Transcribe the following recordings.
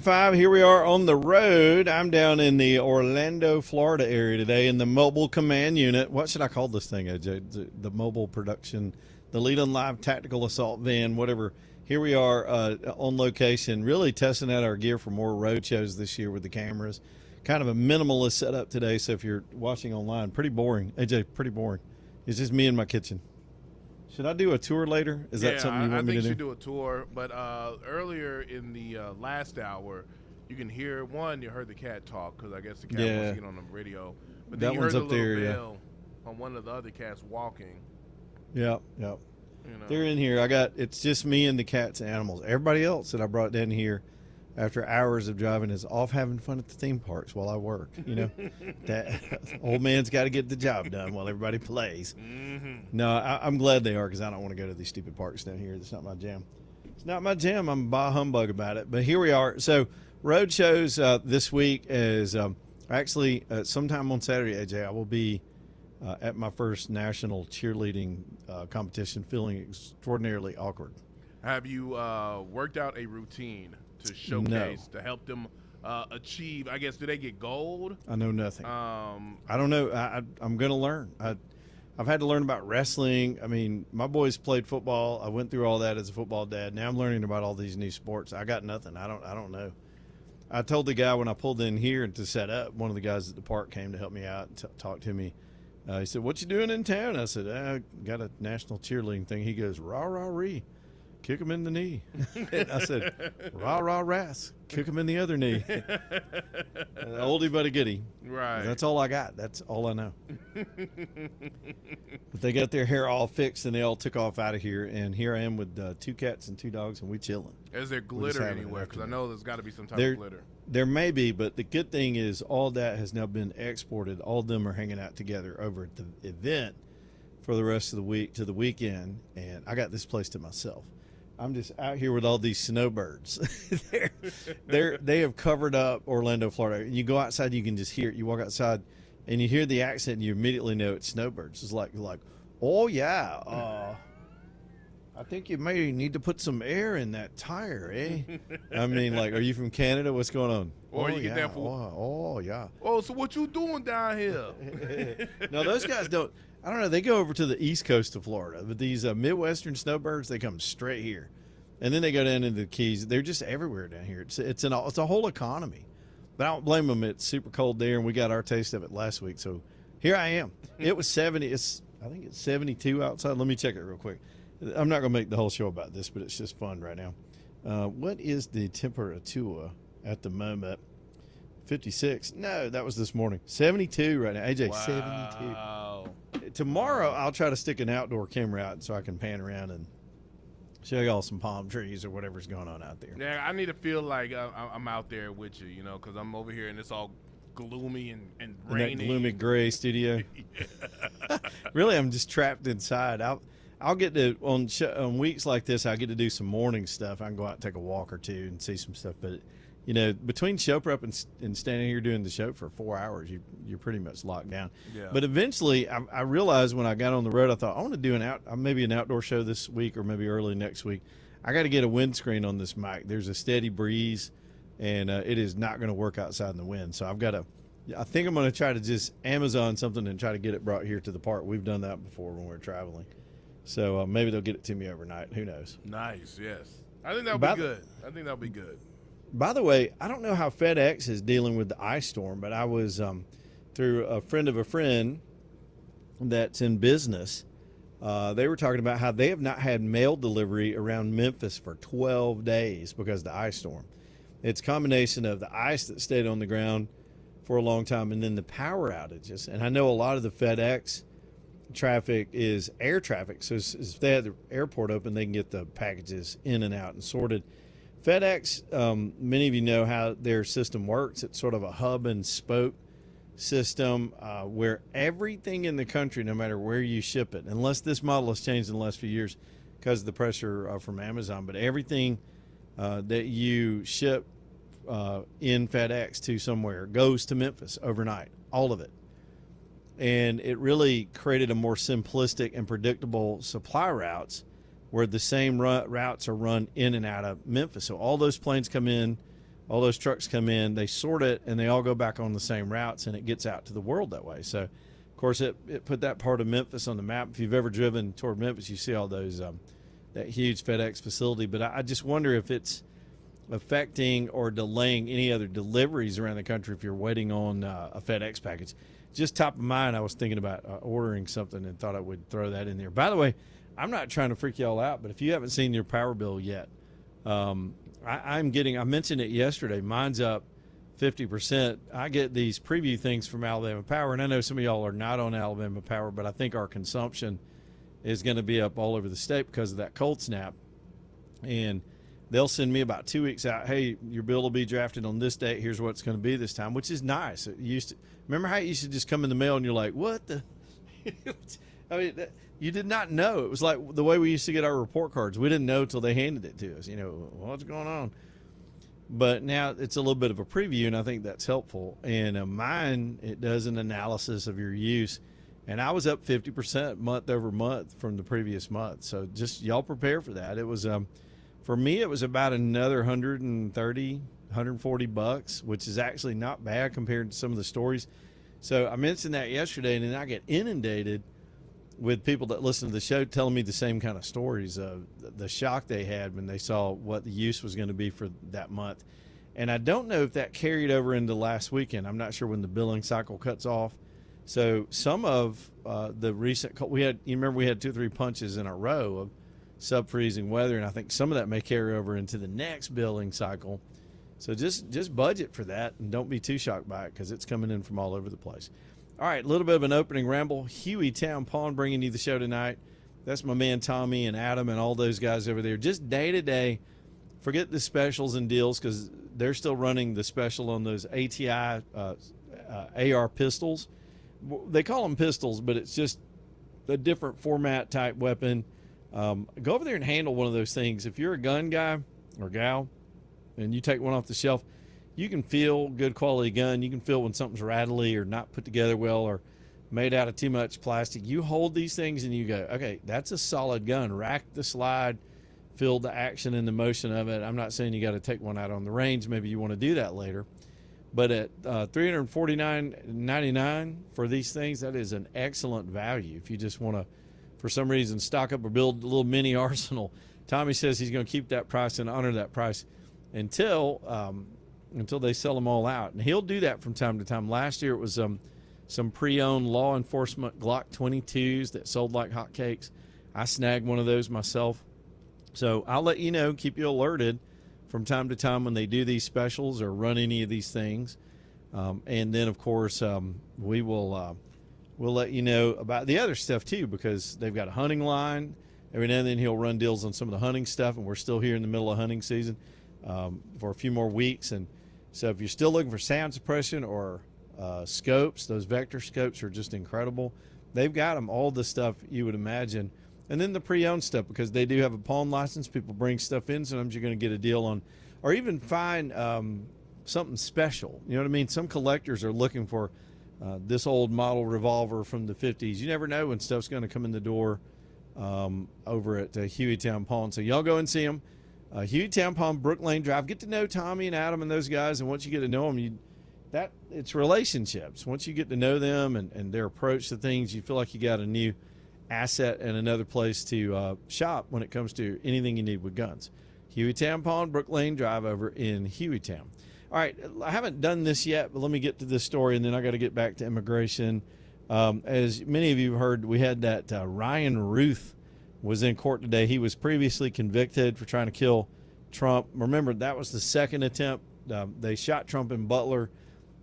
7:05. Here we are on the road. I'm down in the Orlando, Florida area today in the Mobile Command Unit. What should I call this thing, AJ? The mobile production, the Lead on Live Tactical Assault Van, whatever. Here we are on location, really testing out our gear for more road shows this year with the cameras. Kind of a minimalist setup today, so if you're watching online, pretty boring. AJ, pretty boring. It's just me in my kitchen. Should I do a tour later? Is that something you want me to do? I think you should do a tour. But earlier in the last hour, you can hear you heard the cat talk because I guess the cat wants to get on the radio. But then that you one's heard up the little there, bell on one of the other cats walking. Yep. You know. They're in here. It's just me and the cats and animals. Everybody else that I brought down here after hours of driving is off having fun at the theme parks while I work. You know, that old man's got to get the job done while everybody plays. Mm-hmm. No, I'm glad they are because I don't want to go to these stupid parks down here. That's not my jam. It's not my jam. I'm a bah humbug about it. But here we are. So road shows this week is actually sometime on Saturday, AJ, I will be at my first national cheerleading competition, feeling extraordinarily awkward. Have you worked out a routine to showcase to help them achieve? I guess, do they get gold? I know nothing. I don't know. I'm going to learn. I've had to learn about wrestling. I mean, my boys played football. I went through all that as a football dad. Now I'm learning about all these new sports. I got nothing. I don't know. I told the guy when I pulled in here to set up, one of the guys at the park came to help me out and talk to me. He said, "What you doing in town?" I said, "I got a national cheerleading thing." He goes, "Rah, rah, ree. Kick him in the knee." And I said, "Rah, rah, ras. Kick him in the other knee." Oldie but a goodie. Right. That's all I got. That's all I know. But they got their hair all fixed, and they all took off out of here. And here I am with 2 cats and 2 dogs, and we chilling. Is there glitter anywhere? Because I know there's got to be some type of glitter. There may be, but the good thing is all that has now been exported. All of them are hanging out together over at the event for the rest of the week to the weekend, and I got this place to myself. I'm just out here with all these snowbirds. They have covered up Orlando, Florida. You go outside, you can just hear it. You walk outside, and you hear the accent, and you immediately know it's snowbirds. It's like, oh yeah, I think you may need to put some air in that tire, eh? I mean, like, are you from Canada? What's going on? Or you get that for oh yeah. Oh, so what you doing down here? No, those guys don't. I don't know. They go over to the east coast of Florida, but these Midwestern snowbirds, they come straight here, and then they go down into the Keys. They're just everywhere down here. It's a whole economy. But I don't blame them. It's super cold there, and we got our taste of it last week. So here I am. It was 70. I think it's 72 outside. Let me check it real quick. I'm not going to make the whole show about this, but it's just fun right now. What is the temperature at the moment? 56. No, that was this morning. 72 right now. AJ, wow. 72. Tomorrow, I'll try to stick an outdoor camera out so I can pan around and show y'all some palm trees or whatever's going on out there. Yeah, I need to feel like I'm out there with you, because I'm over here and it's all gloomy and rainy. In that gloomy gray studio. Really, I'm just trapped inside. I'll get to, on weeks like this, I get to do some morning stuff. I can go out and take a walk or two and see some stuff. But, between show prep and standing here doing the show for 4 hours, you're pretty much locked down. Yeah. But eventually, I realized when I got on the road, I thought, I want to do maybe an outdoor show this week or maybe early next week. I got to get a windscreen on this mic. There's a steady breeze, and it is not going to work outside in the wind. So I think I'm going to try to just Amazon something and try to get it brought here to the park. We've done that before when we're traveling. So maybe they'll get it to me overnight. Who knows? Nice, yes. I think that'll be good. By the way, I don't know how FedEx is dealing with the ice storm, but I was through a friend of a friend that's in business. They were talking about how they have not had mail delivery around Memphis for 12 days because of the ice storm. It's a combination of the ice that stayed on the ground for a long time and then the power outages. And I know a lot of the FedEx traffic is air traffic, so if they have the airport open, they can get the packages in and out and sorted. FedEx, many of you know how their system works. It's sort of a hub and spoke system where everything in the country, no matter where you ship it, unless this model has changed in the last few years because of the pressure from Amazon, but everything that you ship in FedEx to somewhere goes to Memphis overnight, all of it. And it really created a more simplistic and predictable supply routes where the same routes are run in and out of Memphis. So all those planes come in all those trucks come in, they sort it, and they all go back on the same routes, and it gets out to the world that way. So, of course, it put that part of Memphis on the map. If you've ever driven toward Memphis, you see all those that huge FedEx facility. But I just wonder if it's affecting or delaying any other deliveries around the country if you're waiting on a FedEx package. Just top of mind, I was thinking about ordering something and thought I would throw that in there. By the way, I'm not trying to freak y'all out, but if you haven't seen your power bill yet, I mentioned it yesterday, mine's up 50%. I get these preview things from Alabama Power, and I know some of y'all are not on Alabama Power, but I think our consumption is going to be up all over the state because of that cold snap. And they'll send me about 2 weeks out, hey, your bill will be drafted on this date. Here's what it's going to be this time, which is nice. It used to, remember how it used to just come in the mail and you're like, what the? I mean, you did not know. It was like the way we used to get our report cards. We didn't know until they handed it to us. What's going on? But now it's a little bit of a preview, and I think that's helpful. And mine, it does an analysis of your use. And I was up 50% month over month from the previous month. So just y'all prepare for that. It was, for me, it was about another $130, $140, which is actually not bad compared to some of the stories. So I mentioned that yesterday, and then I get inundated with people that listen to the show telling me the same kind of stories of the shock they had when they saw what the use was going to be for that month. And I don't know if that carried over into last weekend. I'm not sure when the billing cycle cuts off. So some of the recent, you remember we had 2 or 3 punches in a row of sub-freezing weather, and I think some of that may carry over into the next billing cycle. So just budget for that and don't be too shocked by it because it's coming in from all over the place. All right, a little bit of an opening ramble. Hueytown Pawn bringing you the show tonight. That's my man Tommy and Adam and all those guys over there. Just day to day. Forget the specials and deals because they're still running the special on those ATI AR pistols. They call them pistols, but it's just a different format type weapon. Go over there and handle one of those things. If you're a gun guy or gal and you take one off the shelf, you can feel good quality gun. You can feel when something's rattly or not put together well or made out of too much plastic. You hold these things and you go, okay, that's a solid gun. Rack the slide, feel the action and the motion of it. I'm not saying you got to take one out on the range. Maybe you want to do that later. But at $349.99 for these things, that is an excellent value. If you just want to, for some reason, stock up or build a little mini arsenal, Tommy says he's going to keep that price and honor that price until they sell them all out. And he'll do that from time to time. Last year it was some pre-owned law enforcement Glock 22s that sold like hotcakes. I snagged one of those myself. So I'll let you know, keep you alerted from time to time when they do these specials or run any of these things. And then, of course, we'll let you know about the other stuff, too, because they've got a hunting line. Every now and then he'll run deals on some of the hunting stuff, and we're still here in the middle of hunting season for a few more weeks. And so if you're still looking for sound suppression or scopes, those vector scopes are just incredible. They've got them, all the stuff you would imagine. And then the pre-owned stuff, because they do have a pawn license. People bring stuff in. Sometimes you're going to get a deal on, or even find something special. You know what I mean? Some collectors are looking for this old model revolver from the 50s. You never know when stuff's going to come in the door over at Hueytown Pawn. So y'all go and see them. Hueytown Pawn, Brook Lane Drive. Get to know Tommy and Adam and those guys. And once you get to know them, it's relationships. Once you get to know them and their approach to things, you feel like you got a new asset and another place to shop when it comes to anything you need with guns. Hueytown Pawn, Brook Lane Drive over in Hueytown. All right, I haven't done this yet, but let me get to this story, and then I got to get back to immigration. As many of you have heard, we had that Ryan Ruth was in court today. He was previously convicted for trying to kill Trump. Remember, that was the second attempt. They shot Trump in Butler,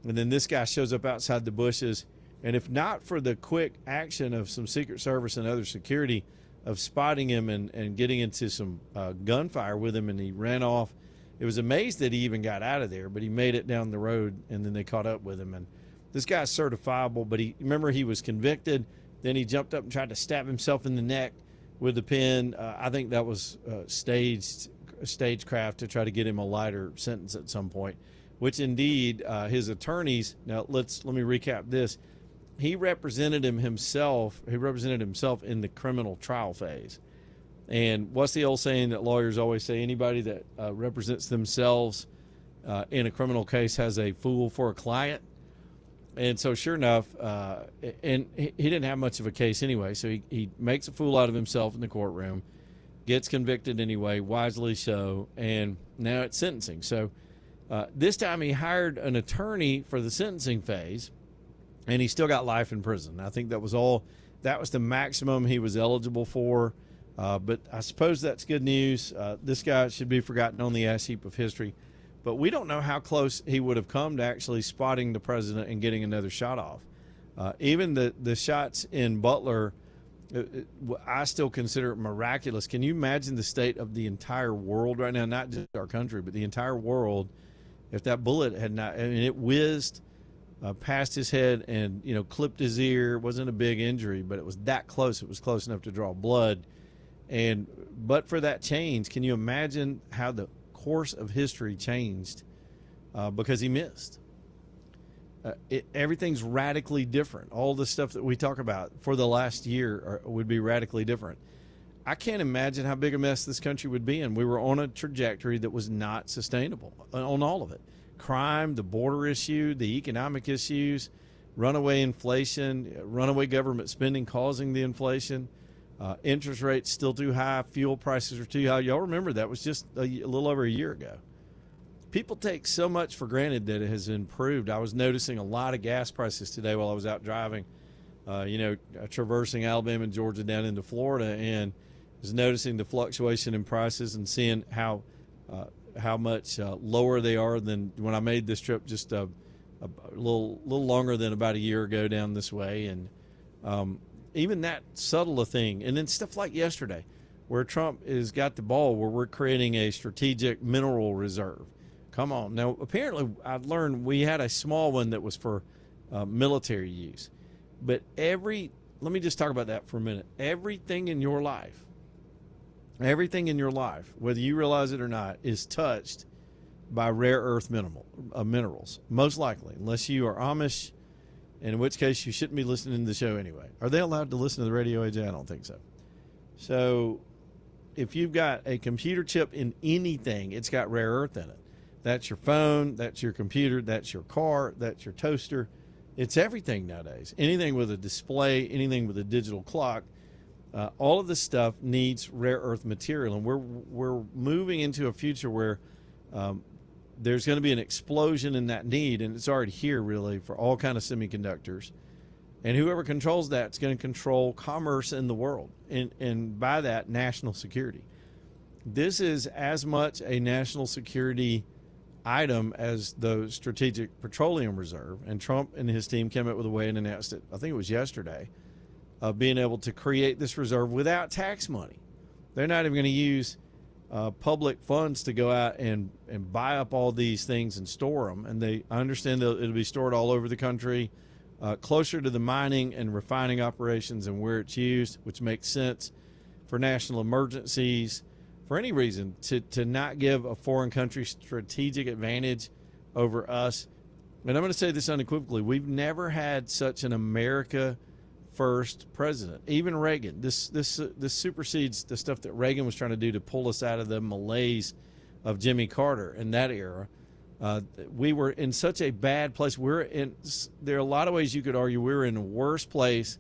and then this guy shows up outside the bushes. And if not for the quick action of some Secret Service and other security of spotting him and getting into some gunfire with him, and he ran off, it was amazed that he even got out of there, but he made it down the road, and then they caught up with him. And this guy's certifiable, but remember he was convicted, then he jumped up and tried to stab himself in the neck with a pen. I think that was stagecraft to try to get him a lighter sentence at some point, which indeed his attorneys, now let me recap this. He represented himself in the criminal trial phase. And what's the old saying that lawyers always say? Anybody that represents themselves in a criminal case has a fool for a client. And so sure enough, and he didn't have much of a case anyway, so he makes a fool out of himself in the courtroom, gets convicted anyway, wisely so, and now it's sentencing. So this time he hired an attorney for the sentencing phase, and he still got life in prison. I think that was the maximum he was eligible for, but I suppose that's good news. This guy should be forgotten on the ash heap of history. But we don't know how close he would have come to actually spotting the president and getting another shot off. Even the shots in Butler, I still consider it miraculous. Can you imagine the state of the entire world right now? Not just our country, but the entire world. If that bullet had not, I mean, it whizzed past his head and, clipped his ear. It wasn't a big injury, but it was that close. It was close enough to draw blood. But for that change, can you imagine how the course of history changed because he missed? Everything's radically different. All the stuff that we talk about for the last year would be radically different. I can't imagine how big a mess this country would be in. We were on a trajectory that was not sustainable on all of it. Crime, the border issue, the economic issues, runaway inflation, runaway government spending causing the inflation. Interest rates still too high. Fuel prices are too high. Y'all remember that was just a little over a year ago. People take so much for granted that it has improved. I was noticing a lot of gas prices today while I was out driving, traversing Alabama and Georgia down into Florida, and was noticing the fluctuation in prices and seeing how much lower they are than when I made this trip just a little longer than about a year ago down this way. And even that subtle a thing. And then stuff like yesterday where Trump has got the ball where we're creating a strategic mineral reserve. Come on. Now, apparently, I've learned we had a small one that was for military use. But let me just talk about that for a minute. Everything in your life, whether you realize it or not, is touched by rare earth minerals, most likely, unless you are Amish, in which case you shouldn't be listening to the show anyway. Are they allowed to listen to the radio, AJ? I don't think so. So if you've got a computer chip in anything, it's got rare earth in it. That's your phone, that's your computer, that's your car, that's your toaster. It's everything nowadays. Anything with a display, anything with a digital clock, all of this stuff needs rare earth material. And we're moving into a future where there's going to be an explosion in that need, and it's already here really for all kind of semiconductors. And whoever controls that is going to control commerce in the world, and by that, national security. This is as much a national security item as the Strategic Petroleum Reserve, and Trump and his team came up with a way and announced it, I think it was yesterday, of being able to create this reserve without tax money. They're not even going to use public funds to go out and buy up all these things and store them. And I understand that it'll be stored all over the country, closer to the mining and refining operations and where it's used, which makes sense for national emergencies, for any reason, to not give a foreign country strategic advantage over us. And I'm going to say this unequivocally. We've never had such an America first president. Even Reagan, this supersedes the stuff that Reagan was trying to do to pull us out of the malaise of Jimmy Carter in that era. We were in such a bad place. There are a lot of ways you could argue we were in a worse place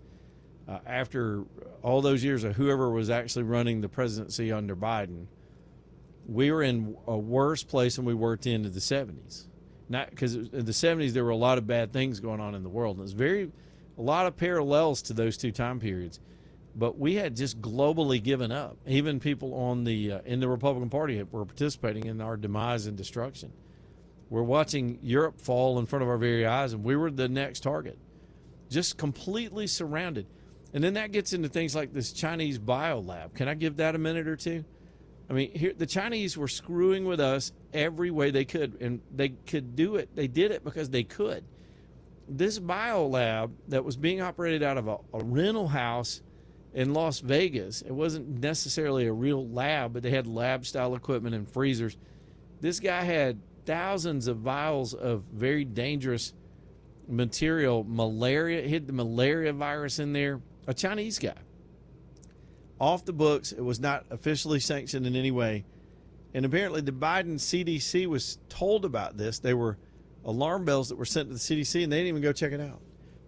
after all those years of whoever was actually running the presidency under Biden. We were in a worse place than we were at the end of the 70s. Not because in the 70s there were a lot of bad things going on in the world. And there's a lot of parallels to those two time periods, but we had just globally given up. Even people in the Republican Party were participating in our demise and destruction. We're watching Europe fall in front of our very eyes, and we were the next target, just completely surrounded. And then that gets into things like this Chinese biolab. Can I give that a minute or two? I mean, here the Chinese were screwing with us every way they could, and they could do it. They did it because they could. This biolab that was being operated out of a rental house in Las Vegas, it wasn't necessarily a real lab, but they had lab-style equipment and freezers. This guy had thousands of vials of very dangerous material, malaria. He had the malaria virus in there. A Chinese guy. Off the books. It was not officially sanctioned in any way. And apparently the Biden CDC was told about this. There were alarm bells that were sent to the CDC, and they didn't even go check it out.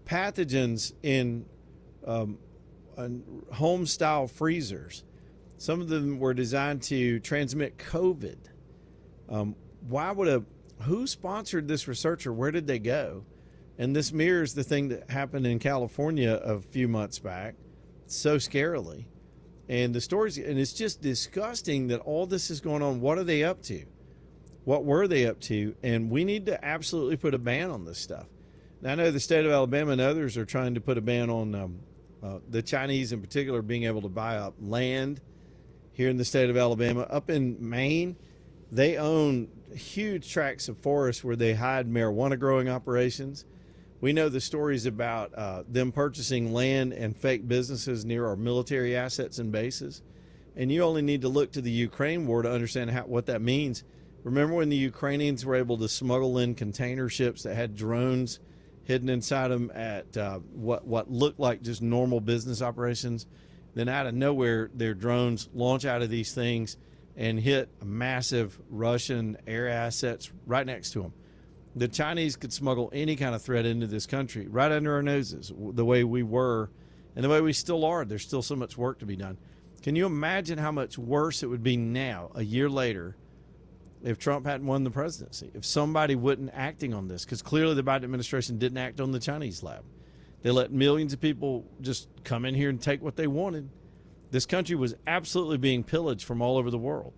Pathogens in home-style freezers. Some of them were designed to transmit COVID. Who sponsored this researcher? Where did they go? And this mirrors the thing that happened in California a few months back, so scarily. And the stories, and it's just disgusting that all this is going on. What are they up to? What were they up to? And we need to absolutely put a ban on this stuff. Now, I know the state of Alabama and others are trying to put a ban on the Chinese in particular being able to buy up land here in the state of Alabama. Up in Maine, they own huge tracts of forest where they hide marijuana growing operations. We know the stories about them purchasing land and fake businesses near our military assets and bases. And you only need to look to the Ukraine war to understand what that means. Remember when the Ukrainians were able to smuggle in container ships that had drones hidden inside them at what looked like just normal business operations? Then out of nowhere, their drones launch out of these things and hit massive Russian air assets right next to them. The Chinese could smuggle any kind of threat into this country right under our noses, the way we were and the way we still are. There's still so much work to be done. Can you imagine how much worse it would be now, a year later, if Trump hadn't won the presidency? If somebody wasn't acting on this, because clearly the Biden administration didn't act on the Chinese lab. They let millions of people just come in here and take what they wanted. This country was absolutely being pillaged from all over the world.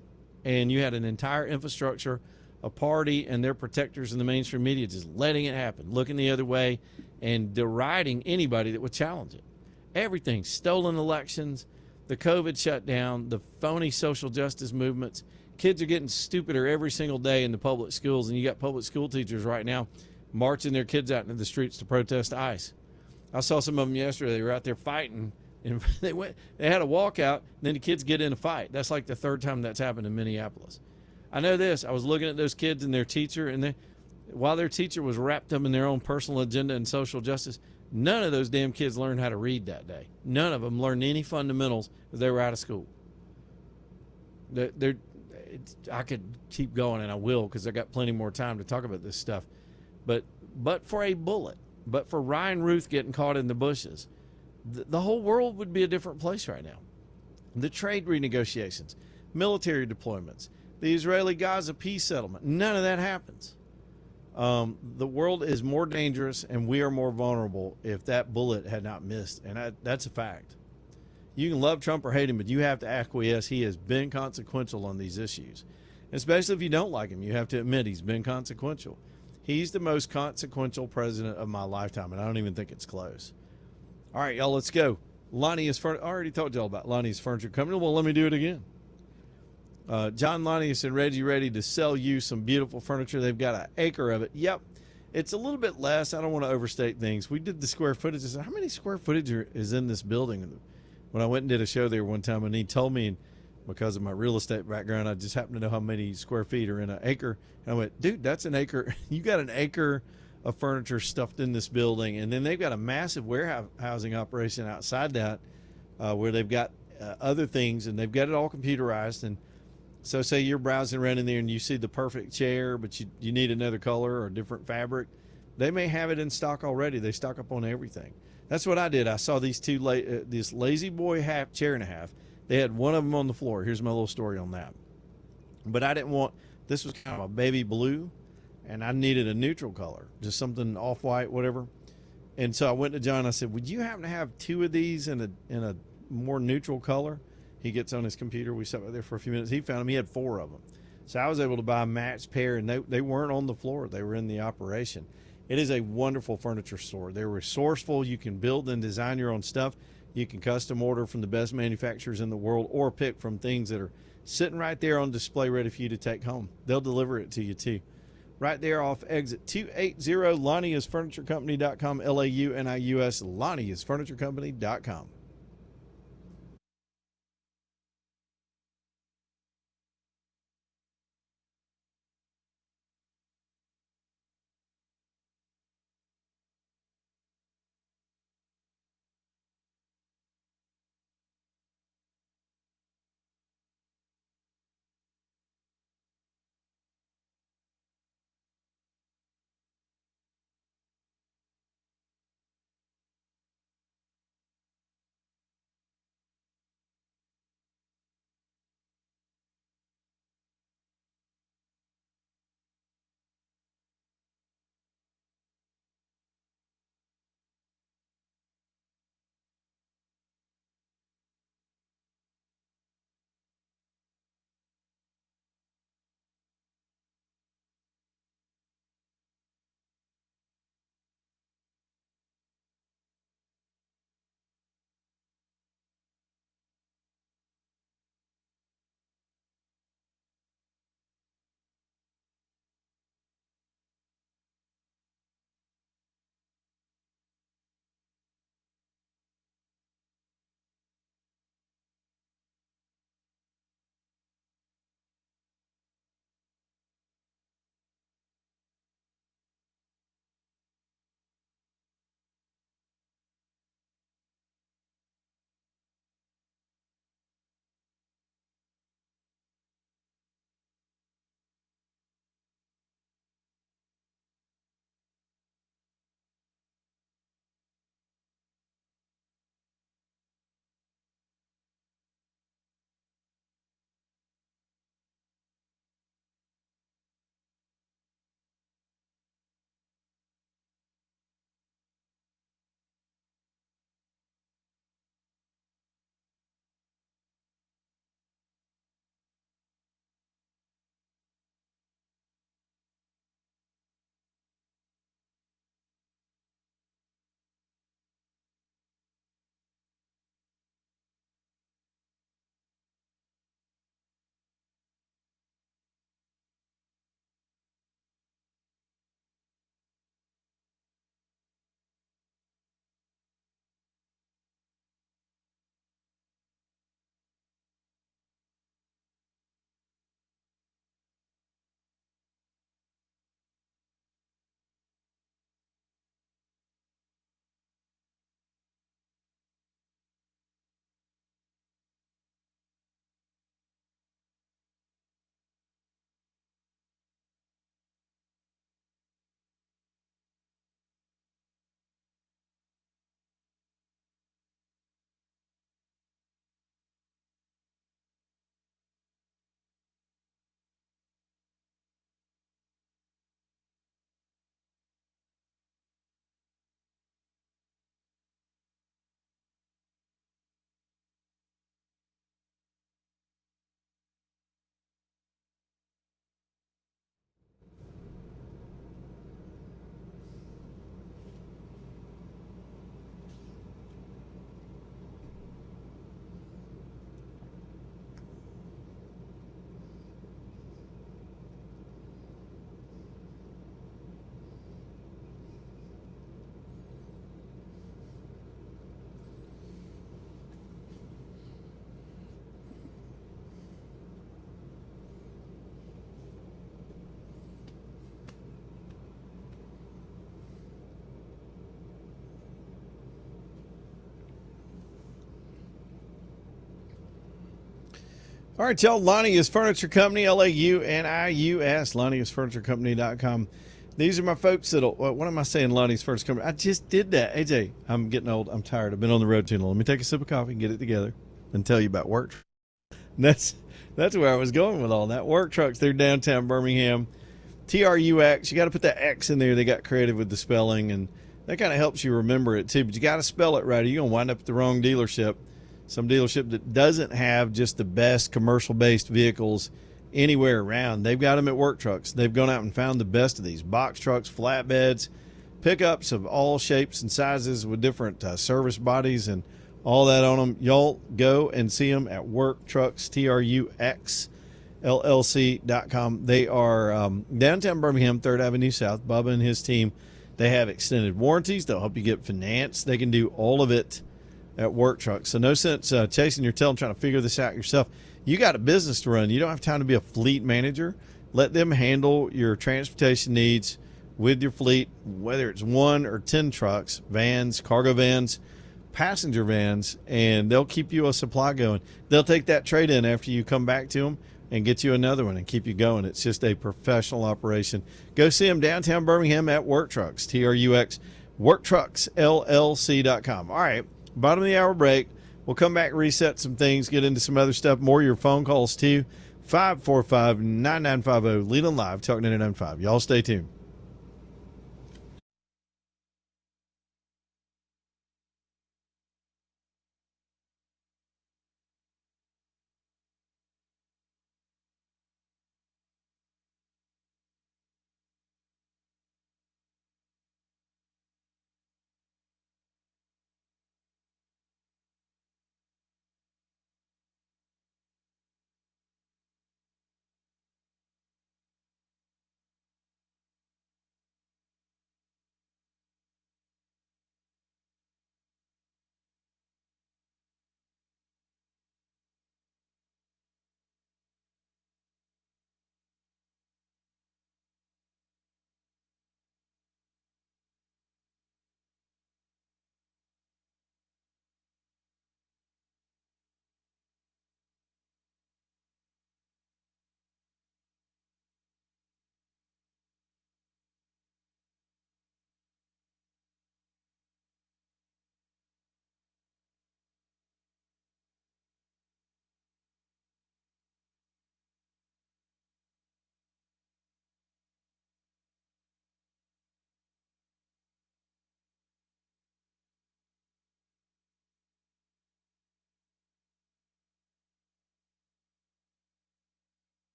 And you had an entire infrastructure, a party and their protectors in the mainstream media just letting it happen, looking the other way and deriding anybody that would challenge it. Everything, stolen elections, the COVID shutdown, the phony social justice movements. Kids are getting stupider every single day in the public schools, and you got public school teachers right now marching their kids out into the streets to protest ICE. I saw some of them yesterday. They were out there fighting, and they had a walkout, and then the kids get in a fight. That's like the third time that's happened in Minneapolis. I know this. I was looking at those kids and their teacher, and while their teacher was wrapped up in their own personal agenda and social justice, none of those damn kids learned how to read that day. None of them learned any fundamentals if they were out of school. I could keep going, and I will, because I got plenty more time to talk about this stuff. But for a bullet, but for Ryan Ruth getting caught in the bushes, the whole world would be a different place right now. The trade renegotiations, military deployments, the Israeli-Gaza peace settlement, none of that happens. The world is more dangerous, and we are more vulnerable if that bullet had not missed, and that's a fact. You can love Trump or hate him, but you have to acquiesce. He has been consequential on these issues. Especially if you don't like him, you have to admit he's been consequential. He's the most consequential president of my lifetime, and I don't even think it's close. All right, y'all, let's go. Lonnie's I already told y'all about Lonnie's Furniture Company. Well, let me do it again. John Lonnius and Reggie ready to sell you some beautiful furniture. They've got an acre of it. Yep. It's a little bit less. I don't want to overstate things. We did the square footage. I said, how many square footage is in this building? When I went and did a show there one time, and he told me, and because of my real estate background, I just happen to know how many square feet are in an acre. And I went, dude, that's an acre. You got an acre of furniture stuffed in this building. And then they've got a massive warehousing operation outside that where they've got other things, and they've got it all computerized. And so say you're browsing around in there and you see the perfect chair, but you need another color or a different fabric. They may have it in stock already. They stock up on everything. That's what I did. I saw these this Lazy Boy chair and a half. They had one of them on the floor. Here's my little story on that. But I didn't want, this was kind of a baby blue, and I needed a neutral color, just something off-white, whatever. And so I went to John. I said, would you happen to have two of these in a more neutral color? He gets on his computer. We sat right there for a few minutes. He found them. He had 4 of them. So I was able to buy a matched pair, and they weren't on the floor. They were in the operation. It is a wonderful furniture store. They're resourceful. You can build and design your own stuff. You can custom order from the best manufacturers in the world, or pick from things that are sitting right there on display ready for you to take home. They'll deliver it to you too. Right there off exit 280, Lonnie'sFurnitureCompany.com, LAUNIUS, Lonnie'sFurnitureCompany.com. All right, y'all. Lonnie's Furniture Company, LAUNIUS, Lonnie'sFurnitureCompany.com. These are my folks that'll, what am I saying, Lonnie's Furniture Company? I just did that. AJ, I'm getting old. I'm tired. I've been on the road too long. Let me take a sip of coffee and get it together and tell you about work. And that's where I was going with all that. Work trucks, they're downtown Birmingham. TRUX, you got to put that X in there. They got creative with the spelling, and that kind of helps you remember it too. But you got to spell it right, or you're going to wind up at the wrong dealership. Some dealership that doesn't have just the best commercial-based vehicles anywhere around. They've got them at Work Trucks. They've gone out and found the best of these box trucks, flatbeds, pickups of all shapes and sizes with different service bodies and all that on them. Y'all go and see them at Work Trucks, TRUX. LLC.com. They are downtown Birmingham, 3rd Avenue South. Bubba and his team, they have extended warranties. They'll help you get finance. They can do all of it at Work Trucks. So no sense chasing your tail and trying to figure this out yourself. You got a business to run. You don't have time to be a fleet manager. Let them handle your transportation needs with your fleet, whether it's 1 or 10 trucks, vans, cargo vans, passenger vans, and they'll keep you a supply going. They'll take that trade in after you come back to them and get you another one and keep you going. It's just a professional operation. Go see them downtown Birmingham at Work Trucks, TRUX, WorkTrucksLLC.com. All right, bottom of the hour break. We'll come back, reset some things, get into some other stuff, more of your phone calls too. 545-9950, Leland Live, Talk 99.5. Y'all stay tuned.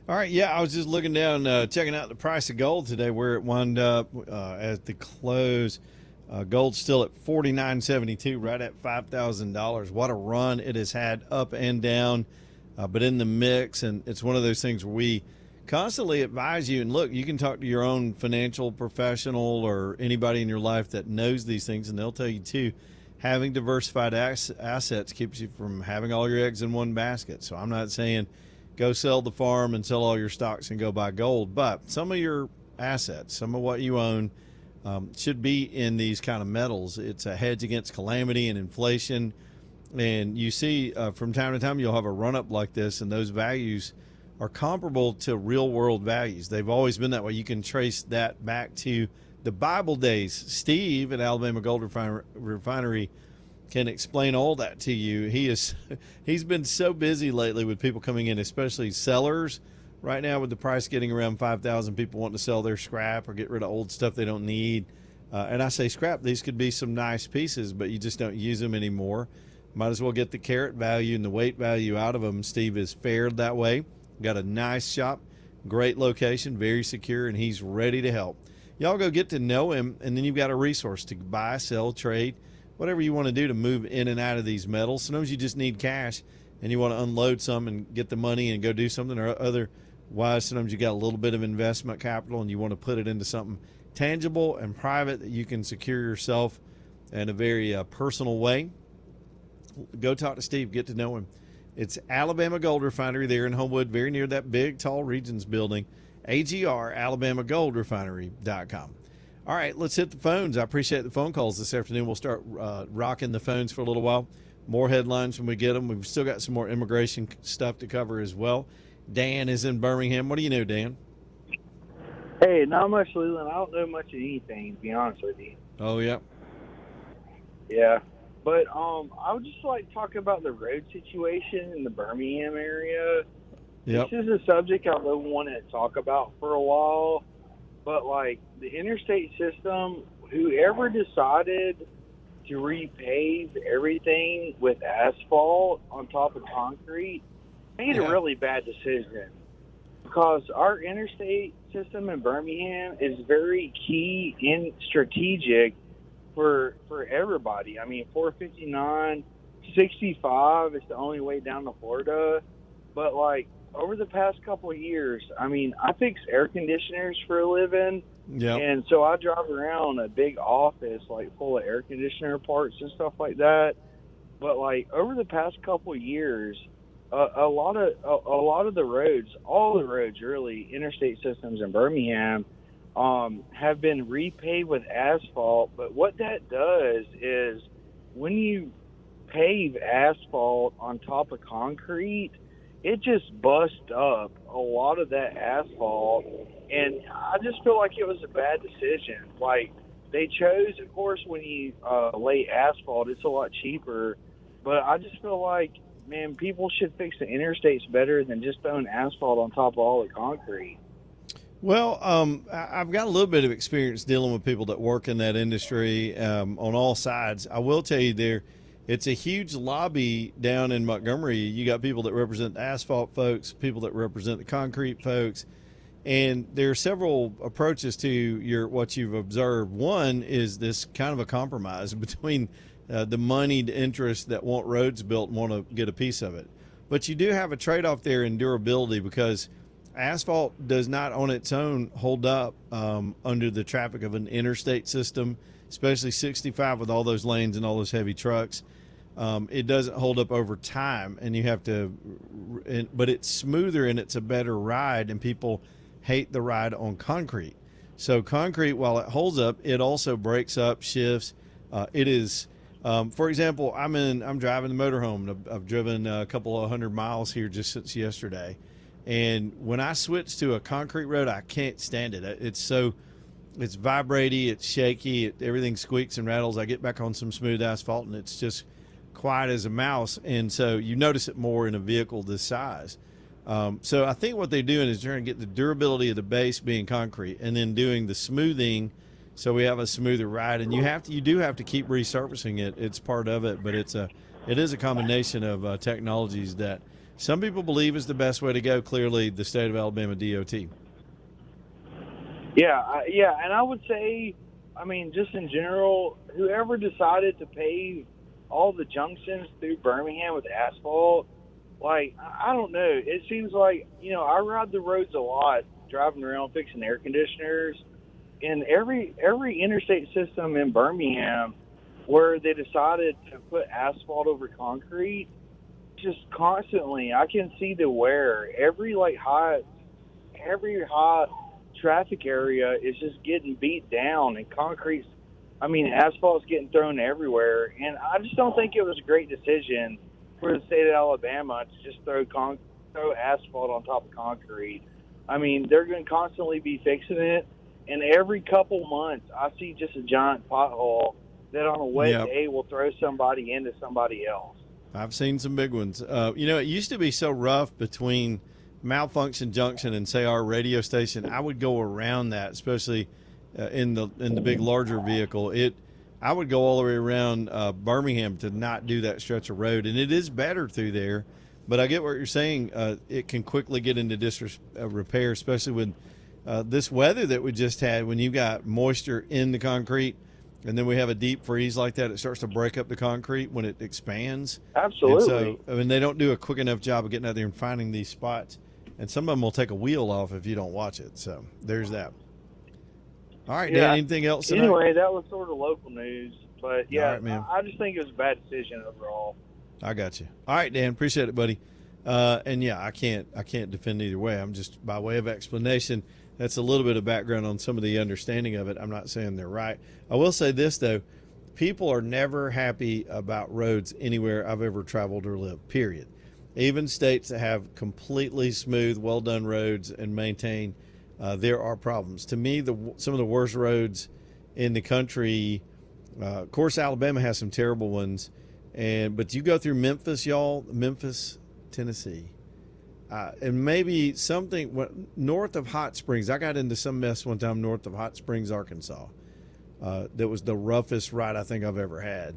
All right, yeah, I was just looking down, checking out the price of gold today, where it wound up at the close. Gold's still at $49.72, right at $5,000. What a run it has had up and down, but in the mix. And it's one of those things where we constantly advise you. And look, you can talk to your own financial professional or anybody in your life that knows these things, and they'll tell you too. Having diversified assets keeps you from having all your eggs in one basket. So I'm not saying go sell the farm and sell all your stocks and go buy gold, but some of your assets, some of what you own, should be in these kind of metals. It's a hedge against calamity and inflation. And you see from time to time you'll have a run-up like this, and those values are comparable to real-world values. They've always been that way. You can trace that back to the Bible days. Steve at Alabama Gold Refinery can explain all that to you. He's been so busy lately with people coming in, especially sellers. Right now, with the price getting around 5,000, people want to sell their scrap or get rid of old stuff they don't need. And I say scrap, these could be some nice pieces, but you just don't use them anymore. Might as well get the carat value and the weight value out of them. Steve has fared that way. Got a nice shop, great location, very secure, and he's ready to help. Y'all go get to know him, and then you've got a resource to buy, sell, trade, whatever you want to do to move in and out of these metals. Sometimes you just need cash and you want to unload some and get the money and go do something, or otherwise sometimes you got a little bit of investment capital and you want to put it into something tangible and private that you can secure yourself in a very personal way. Go talk to Steve, get to know him. It's Alabama Gold Refinery there in Homewood, very near that big, tall Regions building. AGR, AlabamaGoldRefinery.com. All right, let's hit the phones. I appreciate the phone calls this afternoon. We'll start rocking the phones for a little while. More headlines when we get them. We've still got some more immigration stuff to cover as well. Dan is in Birmingham. What do you know, Dan? Hey, not much, Leland. I don't know much of anything, to be honest with you. Oh, yeah. Yeah. But I would just like to talk about the road situation in the Birmingham area. Yep. This is a subject I've been wanting to talk about for a while. But, like, the interstate system, whoever decided to repave everything with asphalt on top of concrete made a really bad decision. Because our interstate system in Birmingham is very key and strategic for everybody. I mean, 459, 65 is the only way down to Florida. But, like, over the past couple of years, I mean, I fix air conditioners for a living. Yeah. And so I drive around a big office, like, full of air conditioner parts and stuff like that. But, like, over the past couple of years, a lot of the roads, all the roads really, interstate systems in Birmingham, have been repaved with asphalt. But what that does is when you pave asphalt on top of concrete, it just busts up a lot of that asphalt. And I just feel like it was a bad decision. Like, they chose, of course, when you lay asphalt, it's a lot cheaper. But I just feel like, man, people should fix the interstates better than just throwing asphalt on top of all the concrete. Well, I've got a little bit of experience dealing with people that work in that industry on all sides. I will tell you it's a huge lobby down in Montgomery. You got people that represent the asphalt folks, people that represent the concrete folks, and there are several approaches to what you've observed. One is this kind of a compromise between the moneyed interests that want roads built and want to get a piece of it. But you do have a trade-off there in durability, because asphalt does not on its own hold up under the traffic of an interstate system, especially 65 with all those lanes and all those heavy trucks. It doesn't hold up over time, and you have to, but it's smoother and it's a better ride, and people hate the ride on concrete. So concrete, while it holds up, it also breaks up, shifts. It is, for example, I'm driving the motorhome. I've driven a couple of 100 miles here just since yesterday. And when I switch to a concrete road, I can't stand it. It's vibrating, it's shaky, everything squeaks and rattles. I get back on some smooth asphalt and it's just quiet as a mouse. And so you notice it more in a vehicle this size. So I think what they're doing is trying to get the durability of the base being concrete and then doing the smoothing so we have a smoother ride. And you do have to keep resurfacing it. It's part of it, but it is a combination of technologies that some people believe is the best way to go. Clearly, the state of Alabama DOT. Yeah, and I would say, I mean, just in general, whoever decided to pave all the junctions through Birmingham with asphalt, like, I don't know. It seems like, I ride the roads a lot, driving around fixing air conditioners, and every interstate system in Birmingham where they decided to put asphalt over concrete, just constantly, I can see the wear. Every hot traffic area is just getting beat down, and asphalt's getting thrown everywhere. And I just don't think it was a great decision for the state of Alabama to just throw asphalt on top of concrete. I mean, they're going to constantly be fixing it, and every couple months I see just a giant pothole that on a wet day will throw somebody into somebody else. I've seen some big ones. It used to be so rough between Malfunction Junction and, say, our radio station. I would go around that, especially in the big larger vehicle. I would go all the way around Birmingham to not do that stretch of road, and it is better through there. But I get what you're saying. It can quickly get into disrepair, especially with this weather that we just had. When you got moisture in the concrete, and then we have a deep freeze like that, it starts to break up the concrete when it expands. Absolutely. And so, they don't do a quick enough job of getting out there and finding these spots. And some of them will take a wheel off if you don't watch it. So there's that. All right, Dan, anything else tonight? Anyway, that was sort of local news. But, yeah, all right, man. I just think it was a bad decision overall. I got you. All right, Dan, appreciate it, buddy. And, yeah, I can't defend either way. I'm just, by way of explanation, that's a little bit of background on some of the understanding of it. I'm not saying they're right. I will say this, though. People are never happy about roads anywhere I've ever traveled or lived, period. Even states that have completely smooth, well-done roads and maintained, there are problems. To me, some of the worst roads in the country, of course, Alabama has some terrible ones, but you go through Memphis, Tennessee, and maybe something north of Hot Springs. I got into some mess one time north of Hot Springs, Arkansas. That was the roughest ride I think I've ever had.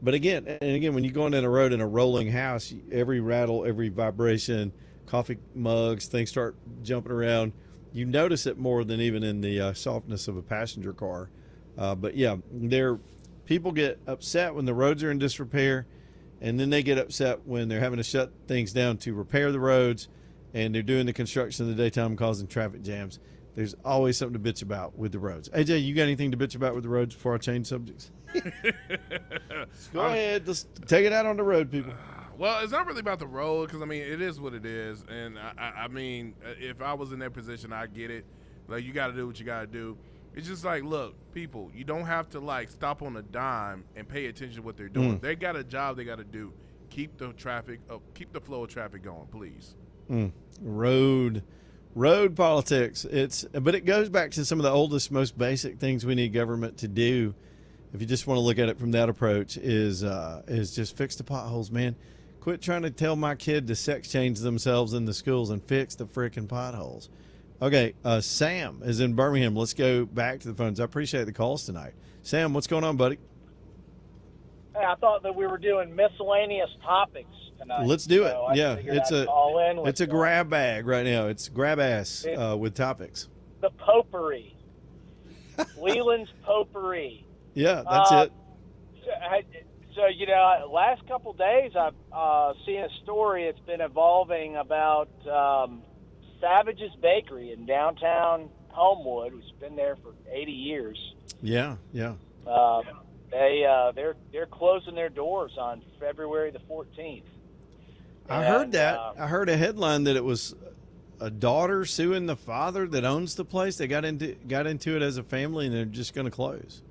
But again, when you're going down a road in a rolling house, every rattle, every vibration, coffee mugs, things start jumping around. You notice it more than even in the softness of a passenger car. But yeah, people get upset when the roads are in disrepair, and then they get upset when they're having to shut things down to repair the roads, and they're doing the construction in the daytime causing traffic jams. There's always something to bitch about with the roads. AJ, you got anything to bitch about with the roads before I change subjects? Go ahead. Just take it out on the road, people. Well, it's not really about the road because, it is what it is. And, if I was in that position, I get it. Like, you got to do what you got to do. It's just like, look, people, you don't have to, stop on a dime and pay attention to what they're doing. They got a job they got to do. Keep the traffic up. Keep the flow of traffic going, please. Road politics. But it goes back to some of the oldest, most basic things we need government to do. If you just want to look at it from that approach, is just fix the potholes, man. Quit trying to tell my kid to sex change themselves in the schools and fix the freaking potholes. Okay, Sam is in Birmingham. Let's go back to the phones. I appreciate the calls tonight. Sam, what's going on, buddy? Hey, I thought that we were doing miscellaneous topics tonight. Let's do it. Yeah, it's a you. grab bag right now. It's grab ass with topics. The potpourri. Leland's potpourri. Yeah, that's it. So, last couple days I've seen a story. It's been evolving about Savage's Bakery in downtown Homewood, which has been there for 80 years. Yeah. They're closing their doors on February the 14th. I heard that. I heard a headline that it was a daughter suing the father that owns the place. They got into it as a family, and they're just going to close.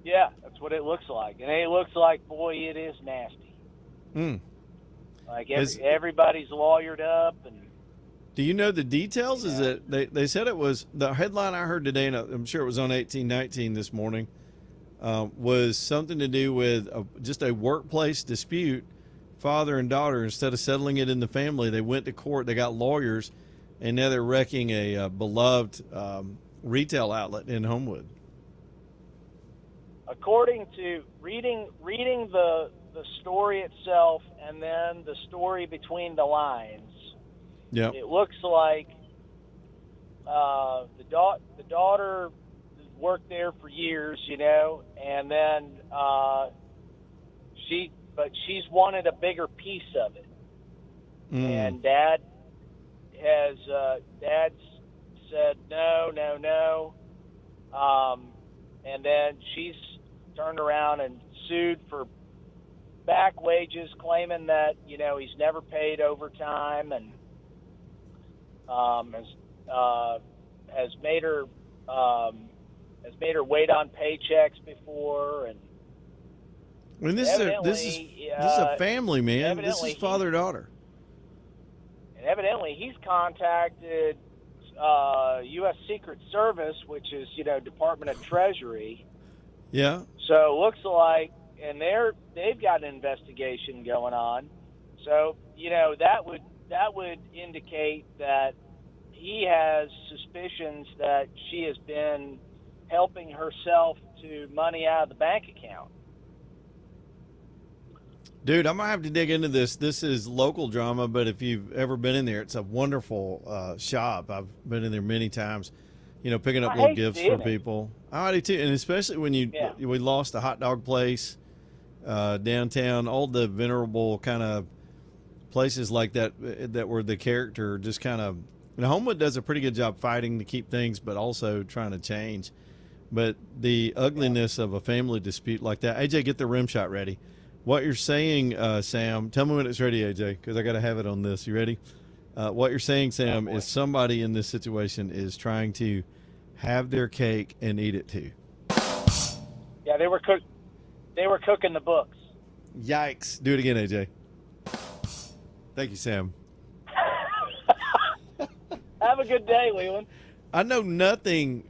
Yeah, that's what it looks like, and it looks like, boy, it is nasty. Like everybody's lawyered up, and. Do you know the details? Yeah. Is it they said it was the headline I heard today, and I'm sure it was on 1819 this morning, was something to do with just a workplace dispute. Father and daughter, instead of settling it in the family, they went to court. They got lawyers, and now they're wrecking a beloved retail outlet in Homewood. According to reading the the story itself and then the story between the lines, Yeah. it looks like the daughter worked there for years, and then she's wanted a bigger piece of it, and dad's said no, and then she's turned around and sued for back wages, claiming that he's never paid overtime, and has made her wait on paychecks before, and this is a family, man. This is father daughter. And evidently, he's contacted U.S. Secret Service, which is Department of Treasury. Yeah. So it looks like, and they've got an investigation going on. So that would indicate that he has suspicions that she has been helping herself to money out of the bank account. Dude, I'm going to have to dig into this. This is local drama, but if you've ever been in there, it's a wonderful shop. I've been in there many times, picking up little gifts for people. I do too. And especially when we lost a hot dog place downtown, all the venerable kind of places like that were the character just kind of, Homewood does a pretty good job fighting to keep things, but also trying to change. But the ugliness of a family dispute like that, AJ, get the rim shot ready. What you're saying, Sam, tell me when it's ready, AJ, because I got to have it on this. You ready? What you're saying, Sam, is somebody in this situation is trying to have their cake and eat it too. Yeah, they were cooking the books. Yikes. Do it again, AJ. Thank you, Sam. Have a good day, Leland. I know nothing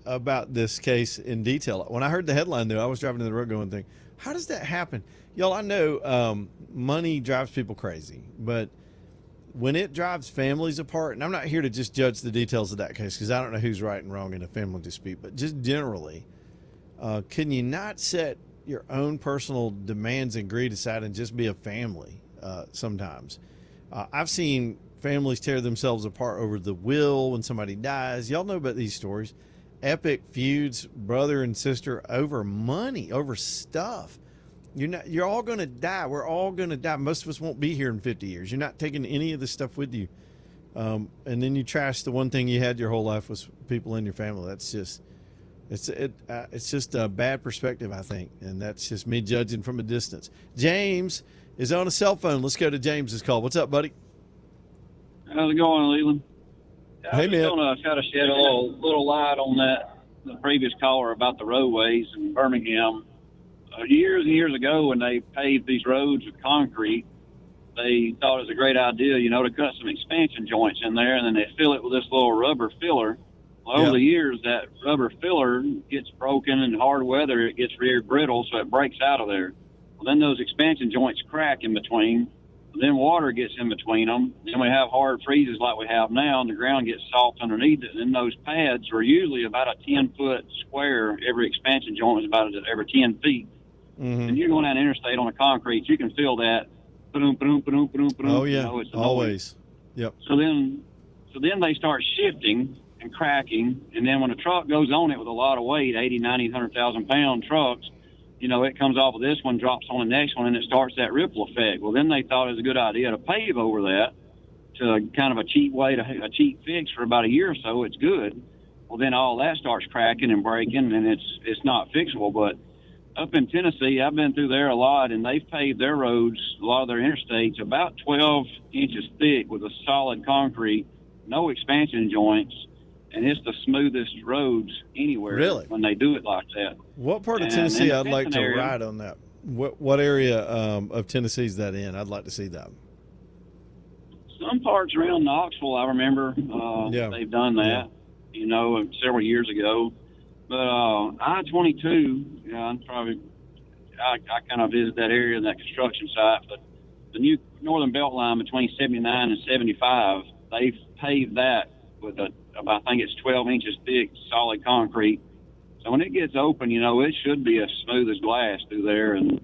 about this case in detail. When I heard the headline, though, I was driving down the road going, how does that happen? Y'all, I know money drives people crazy, but when it drives families apart, and I'm not here to just judge the details of that case because I don't know who's right and wrong in a family dispute, but just generally, can you not set your own personal demands and greed aside and just be a family sometimes? I've seen families tear themselves apart over the will when somebody dies. Y'all know about these stories. Epic feuds, brother and sister, over money, over stuff. You're all going to die. We're all going to die. Most of us won't be here in 50 years. You're not taking any of this stuff with you. And then you trash the one thing you had your whole life was people in your family. That's just, it's just a bad perspective, I think. And that's just me judging from a distance. James is on a cell phone. Let's go to James's call. What's up, buddy? How's it going, Leland? Hey, man. I'm going to try to shed a little light on the previous caller about the roadways in Birmingham. Years and years ago, when they paved these roads with concrete, they thought it was a great idea, to cut some expansion joints in there, and then they fill it with this little rubber filler. Well, over the years, that rubber filler gets broken, and hard weather, it gets real brittle, so it breaks out of there. Well, then those expansion joints crack in between. Then water gets in between them. Then we have hard freezes like we have now, and the ground gets soft underneath it. And then those pads are usually about a 10-foot square. Every expansion joint is about every 10 feet. Mm-hmm. And you're going down the interstate on the concrete, you can feel that. Oh, yeah, it's always. Yep. So then they start shifting and cracking, and then when a truck goes on it with a lot of weight, 80, 90, 100,000-pound trucks, it comes off of this one, drops on the next one, and it starts that ripple effect. Well, then they thought it was a good idea to pave over that to kind of a cheap fix for about a year or so. It's good. Well, then all that starts cracking and breaking, and it's not fixable. But up in Tennessee, I've been through there a lot, and they've paved their roads, a lot of their interstates, about 12 inches thick with a solid concrete, no expansion joints, and it's the smoothest roads anywhere. Really? When they do it like that. What part of Tennessee I'd like to ride on that? What area of Tennessee is that in? I'd like to see that. Some parts around Knoxville, I remember, they've done that, several years ago. But I-22, I kind of visit that area, that construction site. But the new Northern Belt Line between 79 and 75, they've paved that with I think it's 12 inches thick, solid concrete. So when it gets open, it should be as smooth as glass through there. And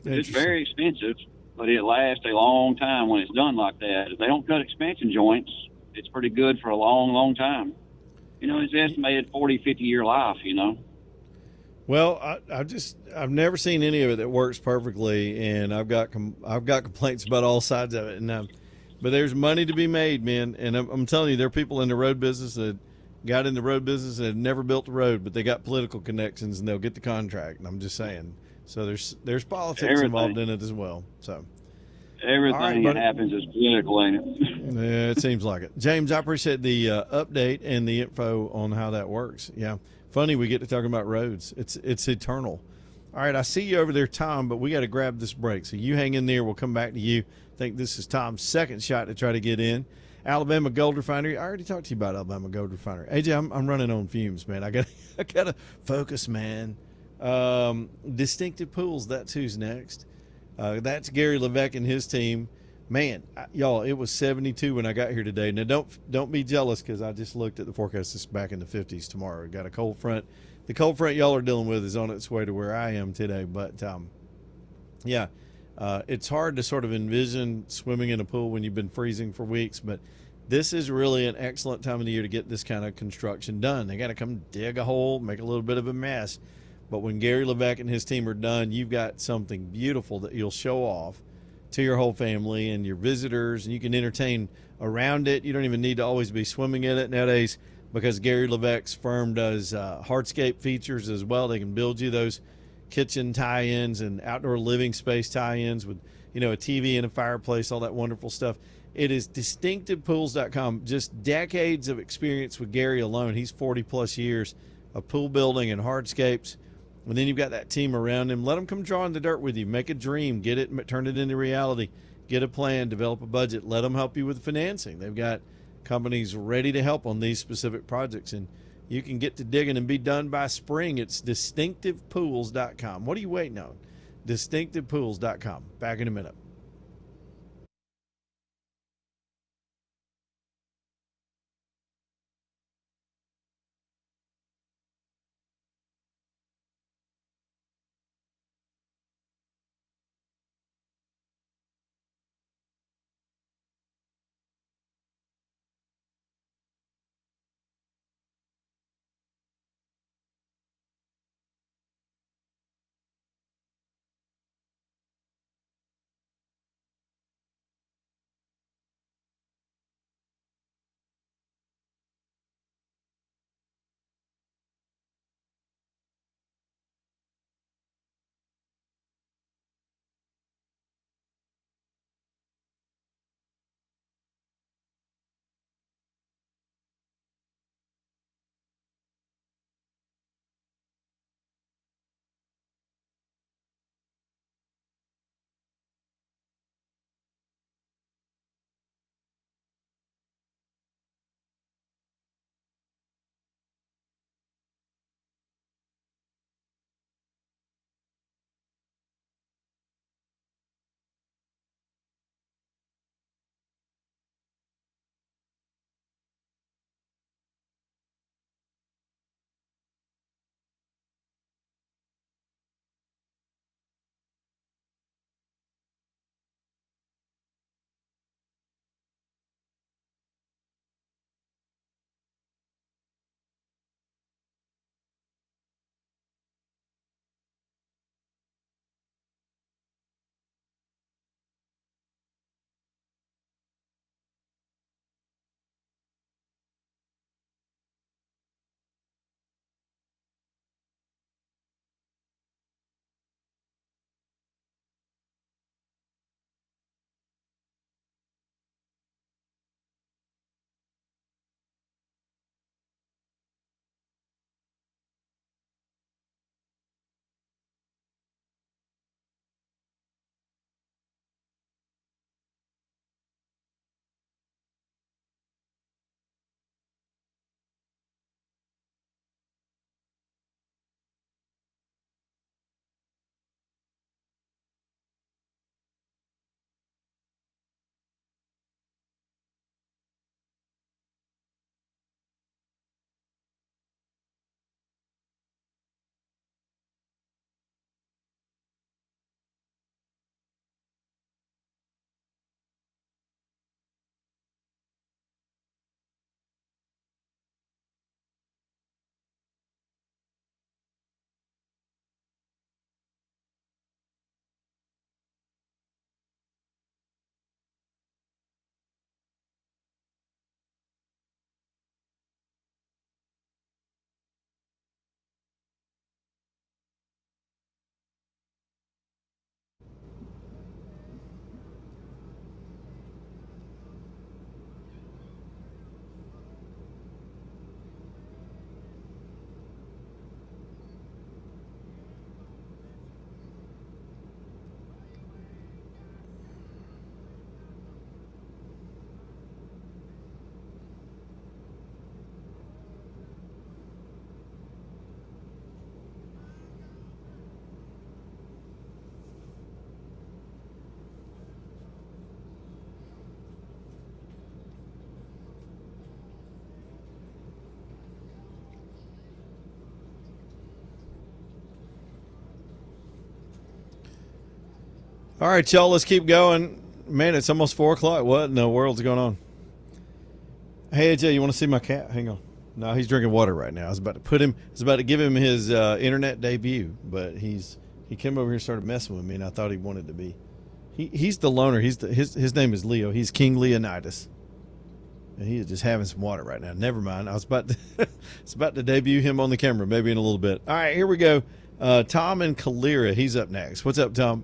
It's very expensive, but it lasts a long time when it's done like that. If they don't cut expansion joints, it's pretty good for a long, long time. You know, it's estimated 40, 50-year life, you know. Well, I've never seen any of it that works perfectly, and I've got complaints about all sides of it. And but there's money to be made, man. And I'm telling you, there are people in the road business that got in the road business and have never built a road, but they got political connections and they'll get the contract. And I'm just saying. So there's politics involved in it as well. So everything that happens is political, ain't it? Yeah, it seems like it. James, I appreciate the update and the info on how that works. Yeah, funny we get to talking about roads. It's eternal. All right, I see you over there, Tom, but we got to grab this break. So you hang in there. We'll come back to you. I think this is Tom's second shot to try to get in. Alabama Gold Refinery. I already talked to you about Alabama Gold Refinery. AJ, I'm running on fumes, man. I gotta focus, man. Distinctive Pools. That's who's next. That's Gary Levesque and his team. Man, y'all, it was 72 when I got here today. Now, don't be jealous because I just looked at the forecast. It's back in the 50s tomorrow. We got a cold front. The cold front y'all are dealing with is on its way to where I am today. But, yeah, it's hard to sort of envision swimming in a pool when you've been freezing for weeks. But this is really an excellent time of the year to get this kind of construction done. They got to come dig a hole, make a little bit of a mess. But when Gary Levesque and his team are done, you've got something beautiful that you'll show off to your whole family and your visitors, and you can entertain around it. You don't even need to always be swimming in it nowadays because Gary Levesque's firm does hardscape features as well. They can build you those kitchen tie-ins and outdoor living space tie-ins with, a TV and a fireplace, all that wonderful stuff. It is distinctivepools.com. Just decades of experience with Gary alone. He's 40-plus years of pool building and hardscapes. And then you've got that team around him. Let them come draw in the dirt with you. Make a dream. Get it, turn it into reality. Get a plan. Develop a budget. Let them help you with financing. They've got companies ready to help on these specific projects. And you can get to digging and be done by spring. It's distinctivepools.com. What are you waiting on? Distinctivepools.com. Back in a minute. All right, y'all, let's keep going. Man, it's almost 4 o'clock. What in the world's going on? Hey, AJ, you want to see my cat? Hang on. No, he's drinking water right now. I was about to give him his internet debut, but he came over here and started messing with me, and I thought he wanted to be. He's the loner. His name is Leo. He's King Leonidas. And he is just having some water right now. Never mind. I was about to debut him on the camera, maybe in a little bit. All right, here we go. Tom and Calera. He's up next. What's up, Tom?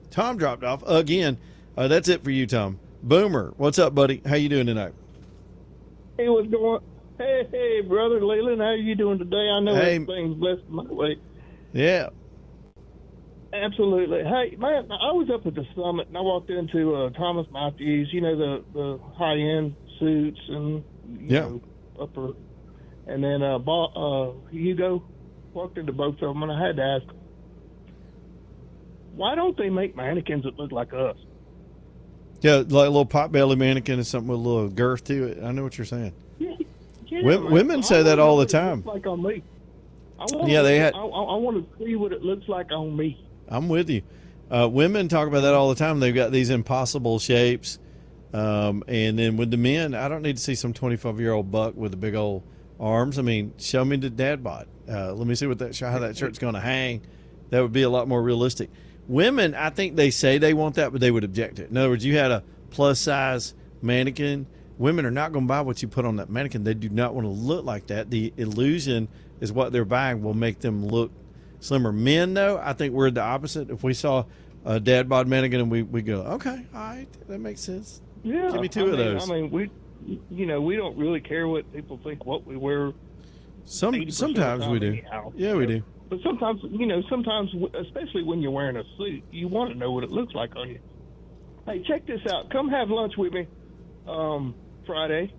Tom dropped off again. That's it for you, Tom. Boomer, what's up, buddy? How you doing tonight? Hey, what's going on? Hey, brother Leland, how you doing today? I know everything's blessed my way. Yeah. Absolutely. Hey, man, I was up at the summit, and I walked into Thomas Matthews, the high-end suits and, you know, upper. And then Hugo walked into both of them, and I had to ask, why don't they make mannequins that look like us? Yeah, like a little pot-belly mannequin or something with a little girth to it. I know what you're saying. Yeah, women say that all the time. Like on me. I want to see what it looks like on me. I'm with you. Women talk about that all the time. They've got these impossible shapes. And then with the men, I don't need to see some 25-year-old buck with the big old arms. I mean, show me the dad bod. Let me see how that shirt's going to hang. That would be a lot more realistic. Women, I think they say they want that, but they would object to it. In other words, you had a plus-size mannequin. Women are not going to buy what you put on that mannequin. They do not want to look like that. The illusion is what they're buying will make them look slimmer. Men, though, I think we're the opposite. If we saw a dad bod mannequin and we go, okay, all right, that makes sense. Yeah, give me two of those. I mean, we don't really care what people think what we wear. Sometimes we do. Yeah, we do. But sometimes, especially when you're wearing a suit, you want to know what it looks like on you. Hey, check this out. Come have lunch with me Friday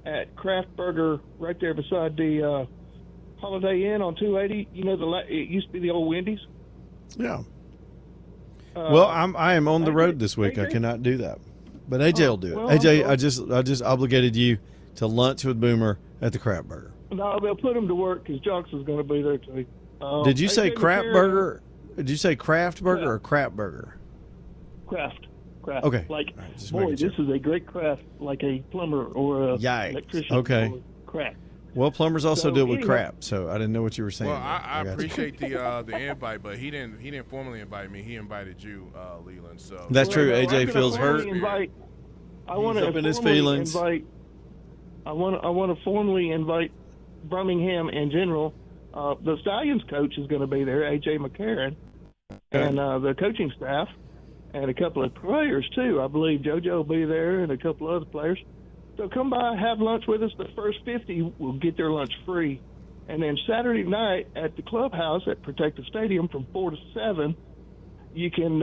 at Kraft Burger right there beside the Holiday Inn on 280. It used to be the old Wendy's. Yeah. Well, I am on the road this week. AJ? I cannot do that. But AJ will do it. Well, AJ, I just obligated you to lunch with Boomer at the Kraft Burger. No, they'll put him to work because Jocks is going to be there too. Did you say Kraft Burger? Did you say Kraft Burger or Crap Burger? Kraft. Okay. Like, boy, this is a great craft, like a plumber or a electrician. Okay. Craft. Well, plumbers also do it with crap, so I didn't know what you were saying. Well, I appreciate the invite, but he didn't formally invite me. He invited you, Leland. So that's true. AJ feels hurt. I want to in his feelings. I want to formally invite Birmingham in general. The Stallions coach is going to be there, AJ McCarron, and the coaching staff, and a couple of players too. I believe JoJo will be there, and a couple of other players. So come by, have lunch with us. The first 50 will get their lunch free. And then Saturday night at the clubhouse at Protective Stadium from 4 to 7, you can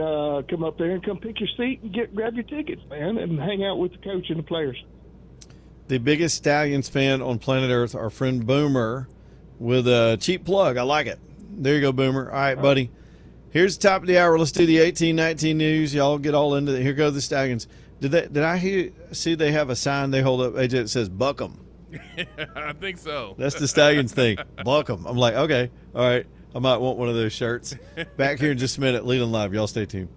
come up there and come pick your seat and grab your tickets, man, and hang out with the coach and the players. The biggest Stallions fan on planet Earth, our friend Boomer, with a cheap plug. I like it. There you go, Boomer. All right, buddy. Here's the top of the hour. Let's do the 18-19 news. Y'all get all into it. Here go the Stallions. Did I see they have a sign they hold up, AJ, that says "Buck 'em"? I think so. That's the Stallions thing. Buck 'em. I'm like, okay, all right. I might want one of those shirts. Back here in just a minute. Leland Live. Y'all stay tuned.